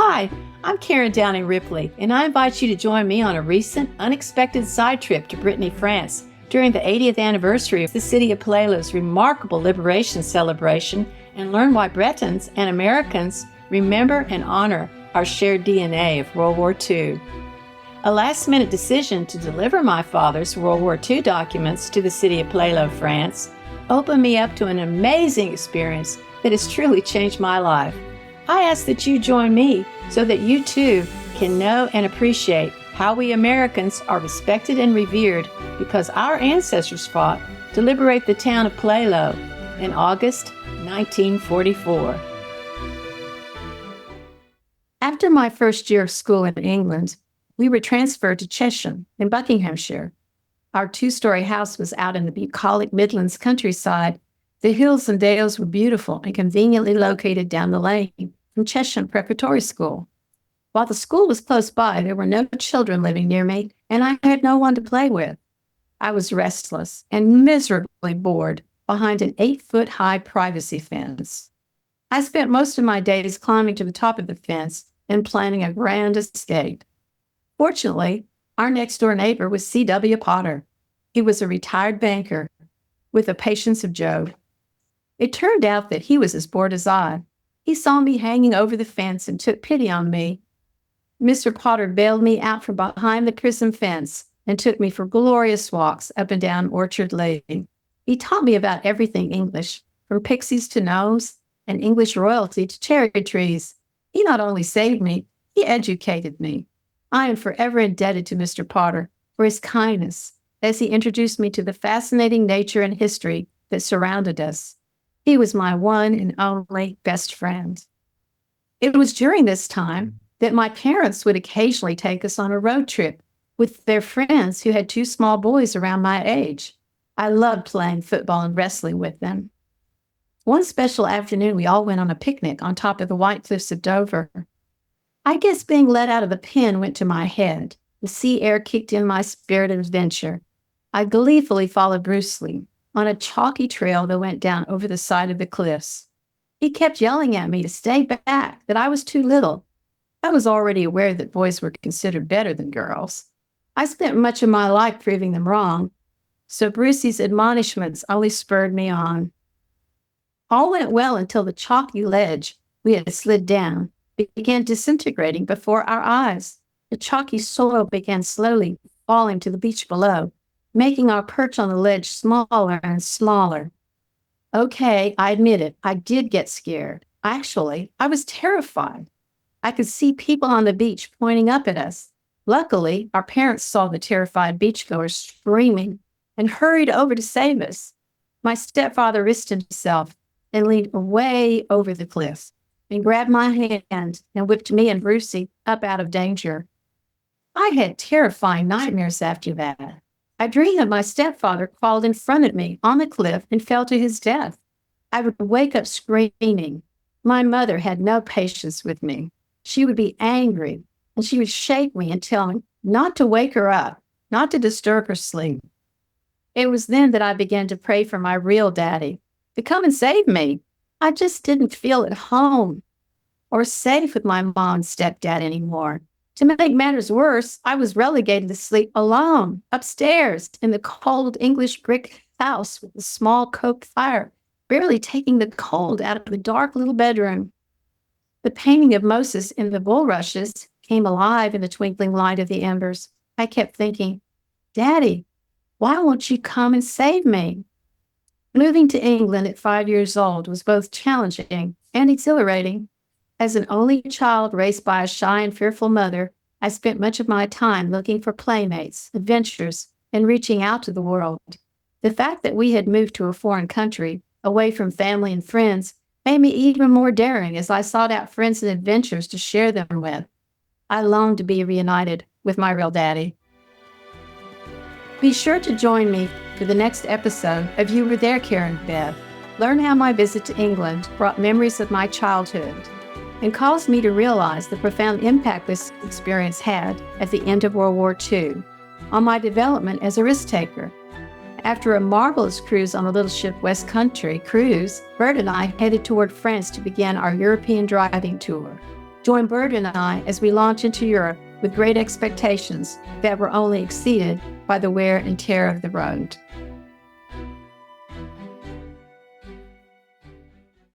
Hi, I'm Karen Downing Ripley, and I invite you to join me on a recent, unexpected side trip to Brittany, France, during the 80th anniversary of the city of Plélo's remarkable liberation celebration, and learn why Bretons and Americans remember and honor our shared DNA of World War II. A last-minute decision to deliver my father's World War II documents to the city of Plélo, France, opened me up to an amazing experience that has truly changed my life. I ask that you join me so that you too can know and appreciate how we Americans are respected and revered because our ancestors fought to liberate the town of Plélo in August 1944. After my first year of school in England, we were transferred to Chesham in Buckinghamshire. Our two-story house was out in the bucolic Midlands countryside. The hills and dales were beautiful and conveniently located down the lane from Chesham Preparatory School. While the school was close by, there were no children living near me, and I had no one to play with. I was restless and miserably bored behind an 8-foot-high privacy fence. I spent most of my days climbing to the top of the fence and planning a grand escape. Fortunately, our next-door neighbor was C.W. Potter. He was a retired banker with the patience of Job. It turned out that he was as bored as I. He saw me hanging over the fence and took pity on me. Mr. Potter bailed me out from behind the prison fence and took me for glorious walks up and down Orchard Lane. He taught me about everything English, from pixies to gnomes and English royalty to cherry trees. He not only saved me, he educated me. I am forever indebted to Mr. Potter for his kindness as he introduced me to the fascinating nature and history that surrounded us. He was my one and only best friend. It was during this time that my parents would occasionally take us on a road trip with their friends who had 2 small boys around my age. I loved playing football and wrestling with them. One special afternoon, we all went on a picnic on top of the White Cliffs of Dover. I guess being let out of the pen went to my head. The sea air kicked in my spirit of adventure. I gleefully followed Bruce Lee on a chalky trail that went down over the side of the cliffs. He kept yelling at me to stay back, that I was too little. I was already aware that boys were considered better than girls. I spent much of my life proving them wrong, so Brucey's admonishments only spurred me on. All went well until the chalky ledge we had slid down began disintegrating before our eyes. The chalky soil began slowly falling to the beach below, making our perch on the ledge smaller and smaller. Okay, I admit it, I did get scared. Actually, I was terrified. I could see people on the beach pointing up at us. Luckily, our parents saw the terrified beachgoers screaming and hurried over to save us. My stepfather risked himself and leaned way over the cliff and grabbed my hand and whipped me and Brucey up out of danger. I had terrifying nightmares after that. I dreamed that my stepfather crawled in front of me on the cliff and fell to his death. I would wake up screaming. My mother had no patience with me. She would be angry, and she would shake me and tell me not to wake her up, not to disturb her sleep. It was then that I began to pray for my real daddy to come and save me. I just didn't feel at home or safe with my mom and stepdad anymore. To make matters worse, I was relegated to sleep alone upstairs in the cold English brick house with a small coke fire, barely taking the cold out of the dark little bedroom. The painting of Moses in the bulrushes came alive in the twinkling light of the embers. I kept thinking, Daddy, why won't you come and save me? Moving to England at 5 years old was both challenging and exhilarating. As an only child raised by a shy and fearful mother, I spent much of my time looking for playmates, adventures, and reaching out to the world. The fact that we had moved to a foreign country, away from family and friends, made me even more daring as I sought out friends and adventures to share them with. I longed to be reunited with my real daddy. Be sure to join me for the next episode of You Were There, Karen Bev. Learn how my visit to England brought memories of my childhood and caused me to realize the profound impact this experience had at the end of World War II on my development as a risk-taker. After a marvelous cruise on the little ship West Country Cruise, Bert and I headed toward France to begin our European driving tour. Join Bird and I as we launch into Europe with great expectations that were only exceeded by the wear and tear of the road.